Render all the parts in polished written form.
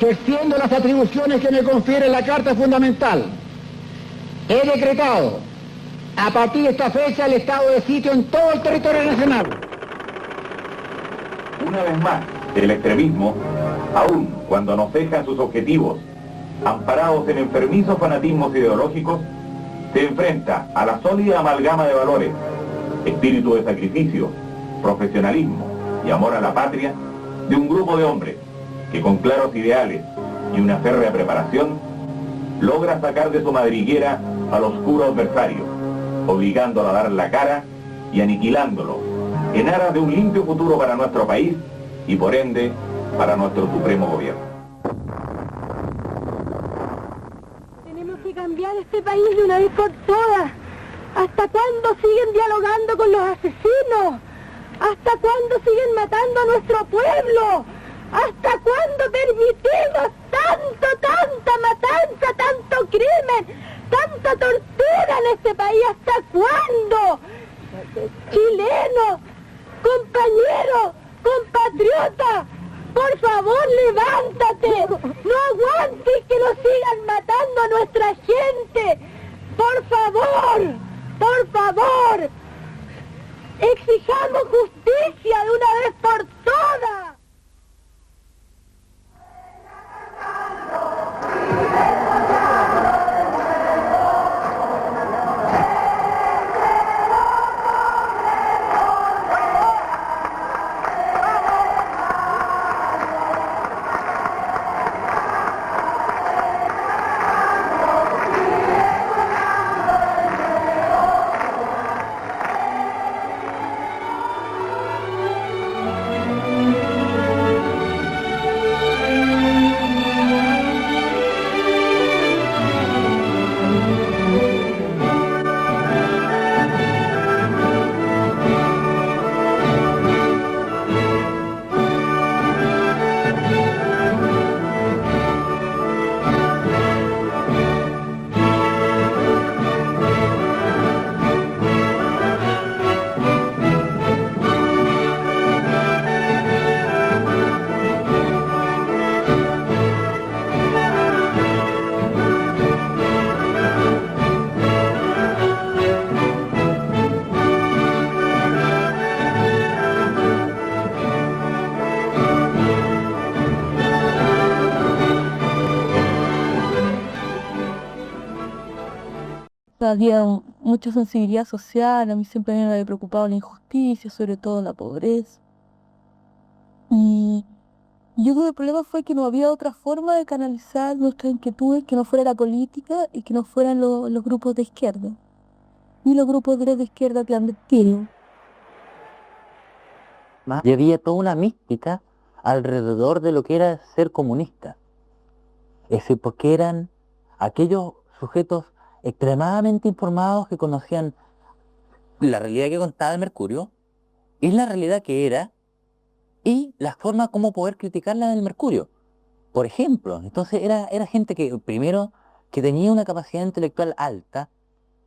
ejerciendo las atribuciones que me confiere la Carta Fundamental, he decretado a partir de esta fecha el estado de sitio en todo el territorio nacional. Una vez más, el extremismo, aun cuando no ceja en sus objetivos, amparados en enfermizos fanatismos ideológicos, se enfrenta a la sólida amalgama de valores, espíritu de sacrificio, profesionalismo y amor a la patria de un grupo de hombres que con claros ideales y una férrea preparación logra sacar de su madriguera al oscuro adversario, obligándolo a dar la cara y aniquilándolo en aras de un limpio futuro para nuestro país y por ende para nuestro supremo gobierno. Tenemos que cambiar este país de una vez por todas. ¿Hasta cuándo siguen dialogando con los asesinos? ¿Hasta cuándo siguen matando a nuestro pueblo? ¿Hasta cuándo permitimos tanta matanza, tanto crimen, tanta tortura en este país? ¿Hasta cuándo? Chilenos, compañeros, compatriotas, por favor levántate, no aguantes que nos sigan matando a nuestra gente, por favor, exijamos justicia de una vez por todas. Había mucha sensibilidad social, a mí siempre me había preocupado la injusticia, sobre todo la pobreza. Y yo creo que el problema fue que no había otra forma de canalizar nuestras inquietudes que no fuera la política y que no fueran los grupos de izquierda. Y los grupos de izquierda clandestinos. Y había toda una mística alrededor de lo que era ser comunista. Es decir, porque eran aquellos sujetos extremadamente informados que conocían la realidad que contaba el Mercurio, y la realidad que era, y la forma como poder criticarla del Mercurio. Por ejemplo, entonces era gente que, primero, que tenía una capacidad intelectual alta,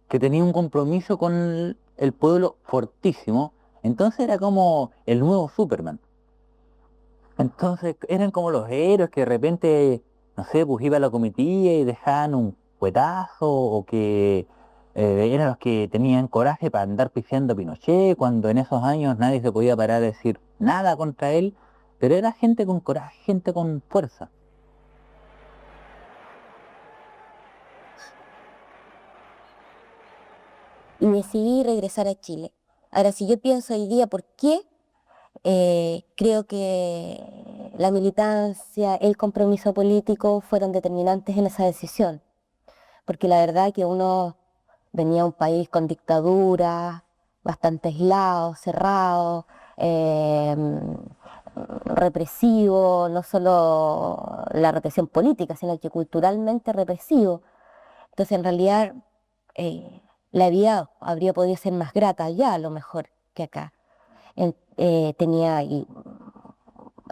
que tenía un compromiso con el pueblo fortísimo, entonces era como el nuevo Superman. Entonces eran como los héroes que de repente, no sé, pues iba a la comitiva y dejaban un cuetazo, o que eran los que tenían coraje para andar pifiando a Pinochet, cuando en esos años nadie se podía parar a decir nada contra él, pero era gente con coraje, gente con fuerza. Y decidí regresar a Chile. Ahora, si yo pienso hoy día por qué, creo que la militancia, el compromiso político fueron determinantes en esa decisión. Porque la verdad que uno venía a un país con dictadura, bastante aislado, cerrado, represivo, no solo la represión política, sino que culturalmente represivo. Entonces, en realidad, la vida habría podido ser más grata allá, a lo mejor, que acá. Tenía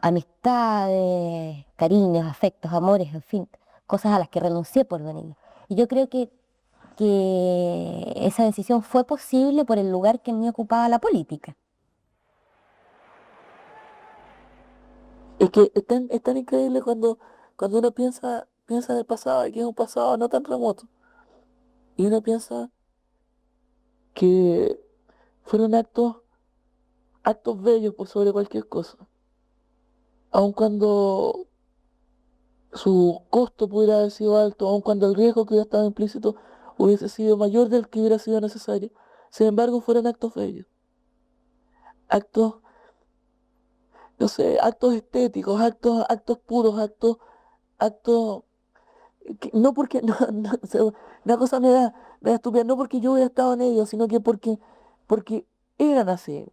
amistades, cariños, afectos, amores, en fin, cosas a las que renuncié por venir. Y yo creo que esa decisión fue posible por el lugar que me ocupaba la política. Es que es tan increíble cuando cuando uno piensa en el pasado, y que es un pasado no tan remoto, y uno piensa que fueron actos bellos por sobre cualquier cosa, aun cuando su costo pudiera haber sido alto, aun cuando el riesgo que hubiera estado implícito hubiese sido mayor del que hubiera sido necesario. Sin embargo, fueron actos bellos, actos, no sé, actos estéticos, actos puros, actos, no porque, no, o sea, una cosa me da estúpida, no porque yo hubiera estado en ellos, sino que porque eran así.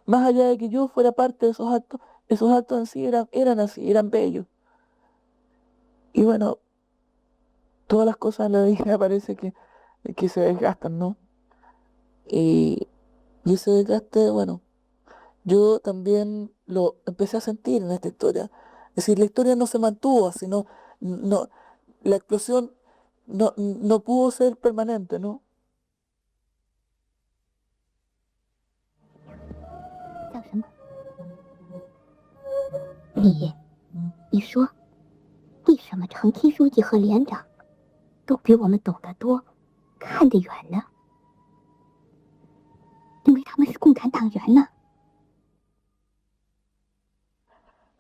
Más allá de que yo fuera parte de esos actos en sí eran así, eran bellos. Y bueno, todas las cosas en la vida me parece que se desgastan, ¿no? Y, y ese desgaste, bueno, yo también lo empecé a sentir en esta historia. Es decir, la historia no se mantuvo, sino no, la explosión no pudo ser permanente, ¿no? 叫什么？你说，为什么成梯书记和连长都比我们懂得多，看得远呢？因为他们是共产党员呢。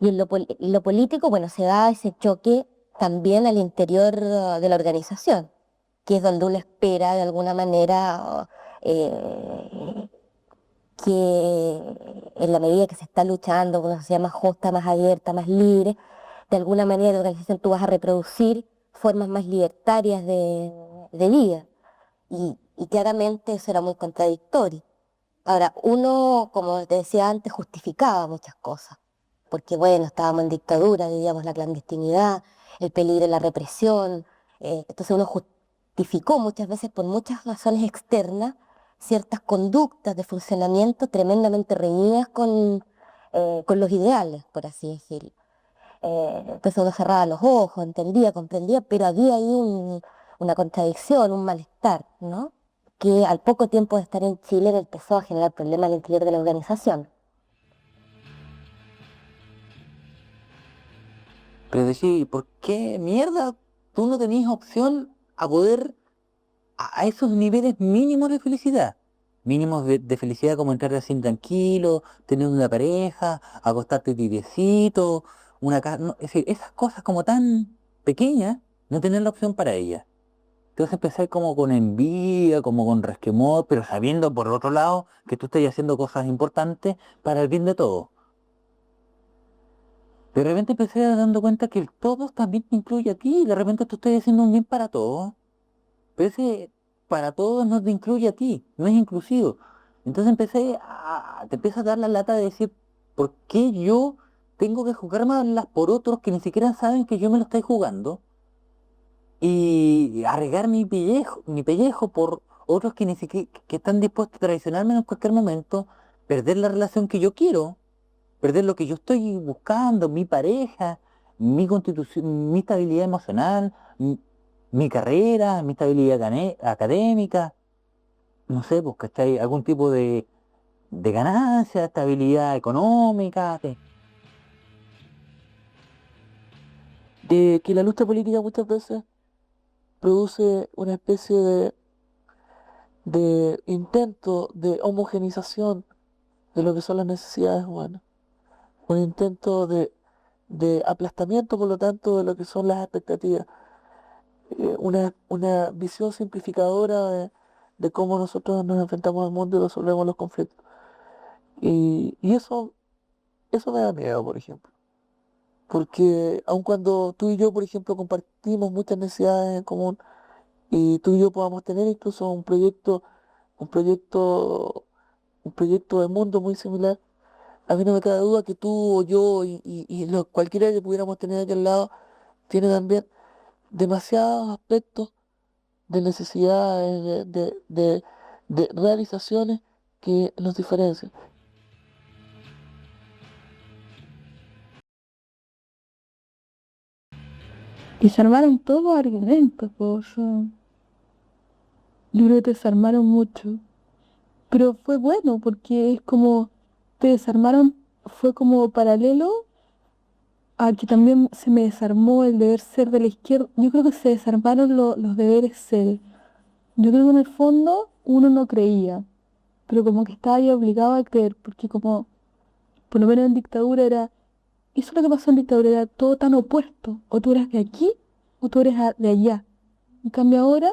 Y en lo político, bueno, se da ese choque también al interior de la organización, que es donde uno espera de alguna manera que en la medida que se está luchando por una sociedad más justa, más abierta, más libre, de alguna manera de organización tú vas a reproducir formas más libertarias de vida. Y claramente eso era muy contradictorio. Ahora, uno, como te decía antes, justificaba muchas cosas, porque bueno, estábamos en dictadura, vivíamos la clandestinidad, el peligro de la represión, entonces uno justificó muchas veces por muchas razones externas ciertas conductas de funcionamiento tremendamente reñidas con los ideales, por así decirlo. Entonces uno cerraba los ojos, entendía, comprendía, pero había ahí una contradicción, un malestar, ¿no? Que al poco tiempo de estar en Chile empezó a generar problemas al interior de la organización. Pero decir, ¿por qué mierda tú no tenías opción a poder a esos niveles mínimos de felicidad? Mínimos de felicidad como entrar así tranquilo, tener una pareja, acostarte tibiecito, una casa, es decir, esas cosas como tan pequeñas, no tener la opción para ellas. Entonces empezar como con envidia, como con resquemor, pero sabiendo por otro lado que tú estás haciendo cosas importantes para el bien de todos. De repente empecé a dando cuenta que el todos también te incluye a ti, de repente tú estás haciendo un bien para todos, pero ese para todos no te incluye a ti, no es inclusivo. Entonces te empieza a dar la lata de decir, ¿por qué yo tengo que jugármelas por otros que ni siquiera saben que yo me lo estoy jugando? Y arriesgar mi pellejo por otros que ni siquiera que están dispuestos a traicionarme en cualquier momento, perder la relación que yo quiero, perder lo que yo estoy buscando, mi pareja, mi constitución, mi estabilidad emocional, mi carrera, mi estabilidad académica, no sé, pues, ¿cachai? Algún tipo de ganancia, estabilidad económica, de que la lucha política muchas veces produce una especie de intento de homogenización de lo que son las necesidades humanas, un intento de aplastamiento, por lo tanto, de lo que son las expectativas, una visión simplificadora de cómo nosotros nos enfrentamos al mundo y resolvemos los conflictos. Y eso me da miedo, por ejemplo, porque aun cuando tú y yo, por ejemplo, compartimos muchas necesidades en común, y tú y yo podamos tener incluso un proyecto, un proyecto de mundo muy similar, a mí no me cabe duda que tú o yo y cualquiera que pudiéramos tener aquí al lado tiene también demasiados aspectos de necesidades, de realizaciones que nos diferencian. Desarmaron todos los argumentos, pues. Yo creo que te desarmaron mucho. Pero fue bueno porque es como te desarmaron, fue como paralelo a que también se me desarmó el deber ser de la izquierda. Yo creo que se desarmaron los deberes ser. Yo creo que en el fondo uno no creía, pero como que estaba ahí obligado a creer, porque como, por lo menos en dictadura era, eso es lo que pasó en dictadura, era todo tan opuesto, o tú eres de aquí, o tú eres de allá. En cambio ahora,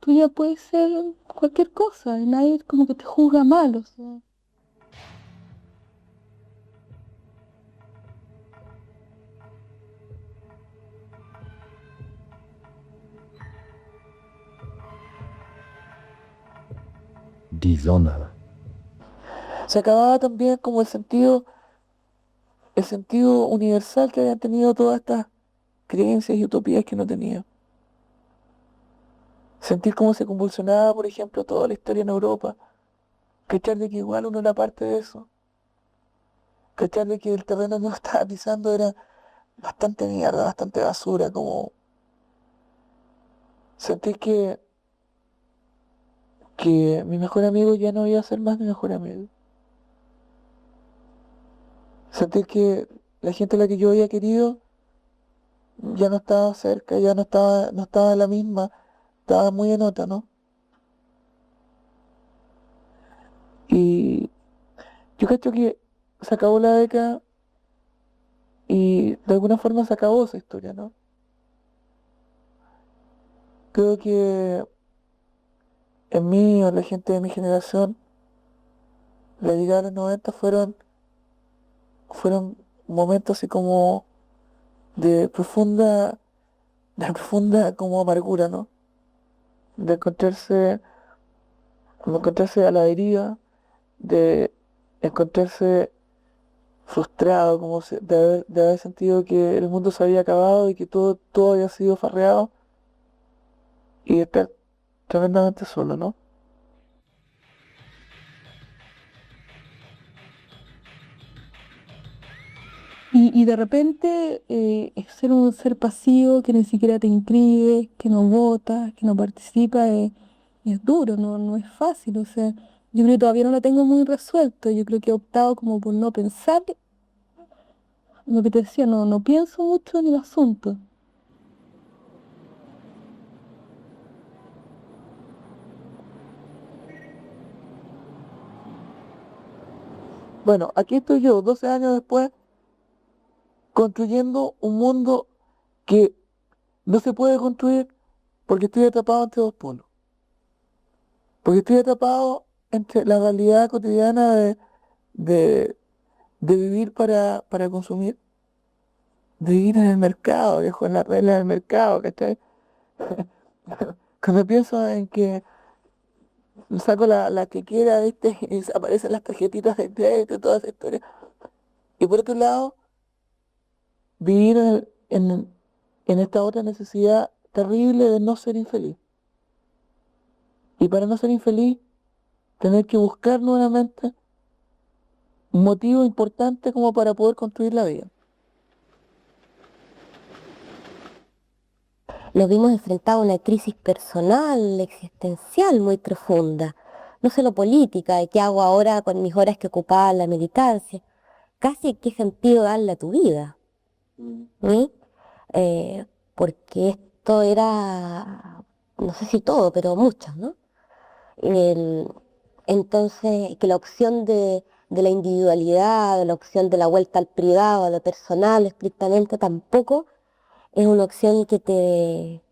tú ya puedes ser cualquier cosa, y nadie como que te juzga mal, o sea. Die Sonne. Se acababa también como el sentido universal que habían tenido todas estas creencias y utopías que no tenía. Sentir cómo se convulsionaba, por ejemplo, toda la historia en Europa. Cachar de que igual uno era parte de eso. Cachar de que el terreno que uno estaba pisando era bastante mierda, bastante basura, como sentir que mi mejor amigo ya no iba a ser más mi mejor amigo. Sentir que la gente a la que yo había querido ya no estaba cerca, ya no estaba en la misma, estaba muy en otra, ¿no? Y yo cacho que se acabó la década y de alguna forma se acabó esa historia, ¿no? Creo que en mí o en la gente de mi generación, la llegada de los 90 fueron momentos así como de profunda como amargura, ¿no? De encontrarse a la deriva, de encontrarse frustrado, de haber sentido que el mundo se había acabado y que todo había sido farreado y de estar tremendamente solo, ¿no? Y de repente ser un ser pasivo que ni siquiera te inscribe, que no vota, que no participa, es duro, no es fácil. O sea, yo creo que todavía no lo tengo muy resuelto. Yo creo que he optado como por no pensar, lo que te decía, no pienso mucho en el asunto. Bueno, aquí estoy yo, 12 años después, construyendo un mundo que no se puede construir porque estoy atrapado entre dos polos. Porque estoy atrapado entre la realidad cotidiana de, de vivir para consumir, de vivir en el mercado, viejo, en la regla del mercado, ¿cachai? Cuando pienso en que saco la que quiera, ¿viste? Y aparecen las tarjetitas de crédito y toda esa historia. Y por otro lado, vivir en esta otra necesidad terrible de no ser infeliz. Y para no ser infeliz, tener que buscar nuevamente un motivo importante como para poder construir la vida. Nos vimos enfrentados a una crisis personal, existencial muy profunda, no solo política, de qué hago ahora con mis horas que ocupaba en la militancia, casi qué sentido darle a tu vida. ¿Sí? Porque esto era, no sé si todo, pero mucho, ¿no? El- entonces, que la opción de la individualidad, de la opción de la vuelta al privado, a lo personal, estrictamente, tampoco es una opción que te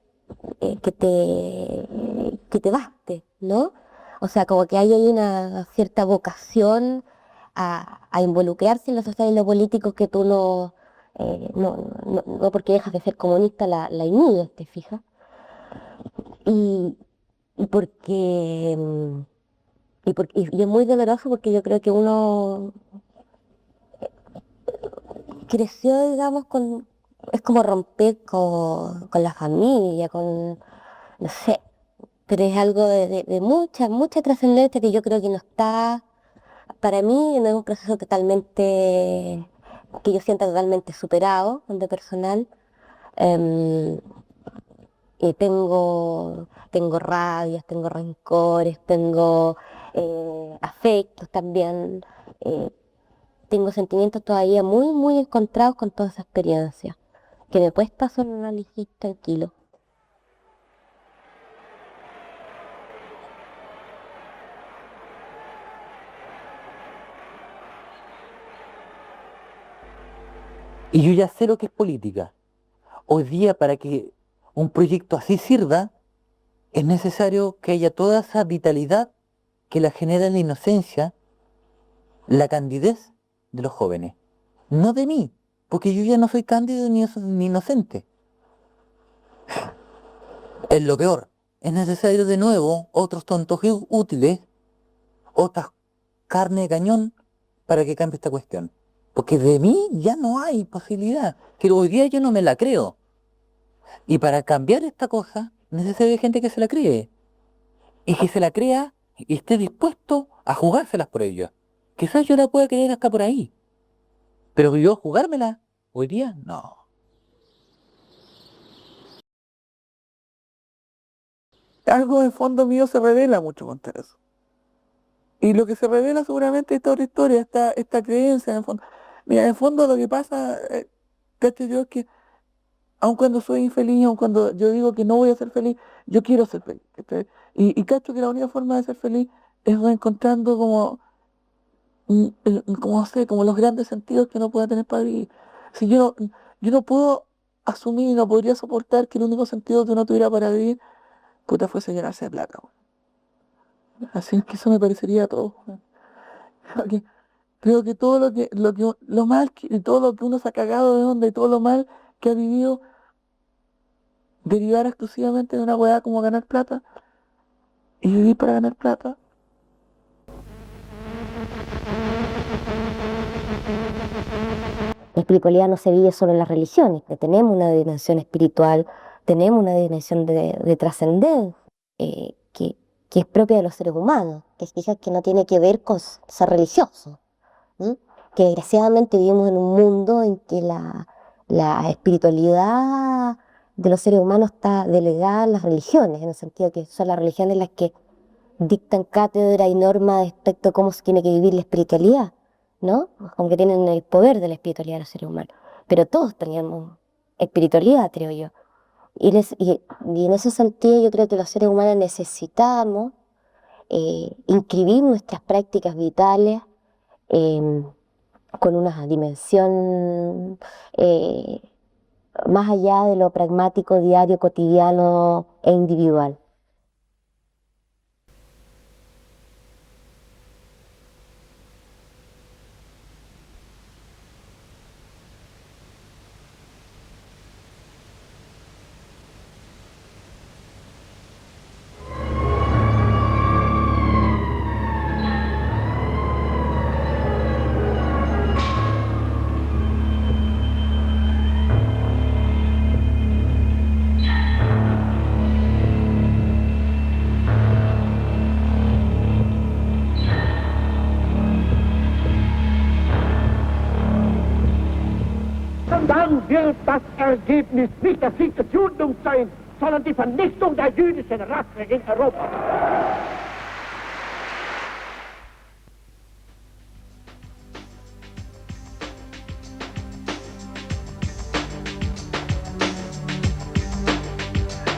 baste, ¿no? O sea, como que hay una cierta vocación a involucrarse en lo social y lo político que tú no porque dejas de ser comunista la inhibes, ¿te fijas? Y, y porque, y es muy doloroso porque yo creo que uno creció, digamos, es como romper con la familia, no sé, pero es algo de mucha trascendencia que yo creo que no está, para mí no es un proceso totalmente, que yo sienta totalmente superado en lo personal. Em, y tengo rabias, tengo rencores, tengo afectos también, eh, tengo sentimientos todavía muy, muy encontrados con toda esa experiencia, que me cuesta hacer un análisis tranquilo. Y yo ya sé lo que es política. Hoy día, para que un proyecto así sirva, es necesario que haya toda esa vitalidad que la genera la inocencia, la candidez de los jóvenes. No de mí, porque yo ya no soy cándido ni inocente. Es lo peor. Es necesario de nuevo otros tontos útiles, otras carne de cañón, para que cambie esta cuestión. Porque de mí ya no hay posibilidad. Pero hoy día yo no me la creo. Y para cambiar esta cosa, necesita gente que se la cree. Y que se la crea y esté dispuesto a jugárselas por ello. Quizás yo la pueda creer hasta por ahí. Pero yo jugármela hoy día, no. Algo en fondo mío se revela mucho contra eso. Y lo que se revela seguramente es otra historia, esta creencia en el fondo. Mira, en el fondo lo que pasa, cacho yo, es que aun cuando soy infeliz, aun cuando yo digo que no voy a ser feliz, yo quiero ser feliz. ¿Cachai? Y cacho que la única forma de ser feliz es encontrando como, no sé, como los grandes sentidos que uno pueda tener para vivir. Si yo no puedo asumir, no podría soportar que el único sentido que uno tuviera para vivir, puta, fuese llenarse de plata. Así que eso me parecería todo. Creo que todo lo mal, todo lo que uno se ha cagado de onda y todo lo mal que ha vivido, derivar exclusivamente de una weá como ganar plata y vivir para ganar plata. La espiritualidad no se vive solo en las religiones, que tenemos una dimensión espiritual, tenemos una dimensión de trascendencia que es propia de los seres humanos, que quizás que no tiene que ver con ser religioso. Que desgraciadamente vivimos en un mundo en que la espiritualidad de los seres humanos está delegada a las religiones, en el sentido que son las religiones las que dictan cátedra y normas respecto a cómo se tiene que vivir la espiritualidad, ¿no? Como que tienen el poder de la espiritualidad de los seres humanos. Pero todos teníamos espiritualidad, creo yo. Y en ese sentido yo creo que los seres humanos necesitamos inscribir nuestras prácticas vitales con una dimensión más allá de lo pragmático, diario, cotidiano e individual. Dann wird das Ergebnis nicht der Sieg der Juden sein, sondern die Vernichtung der jüdischen Rasse in Europa.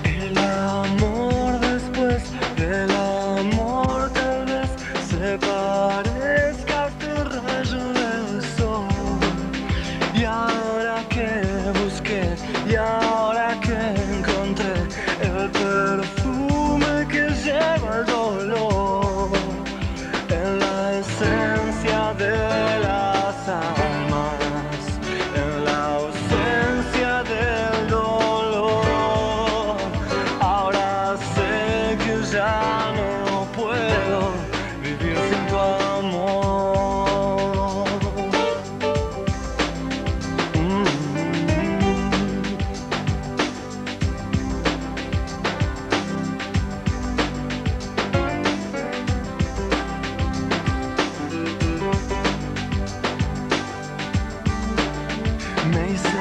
El amor después del amor tal vez se parezca a este rayo del sol. Y ahora que busqué, y ahora que encontré el perfume que lleva el dolor, en la esencia de las almas, en la ausencia del dolor, ahora sé que ya no puedo vivir sin tu amor. Me hice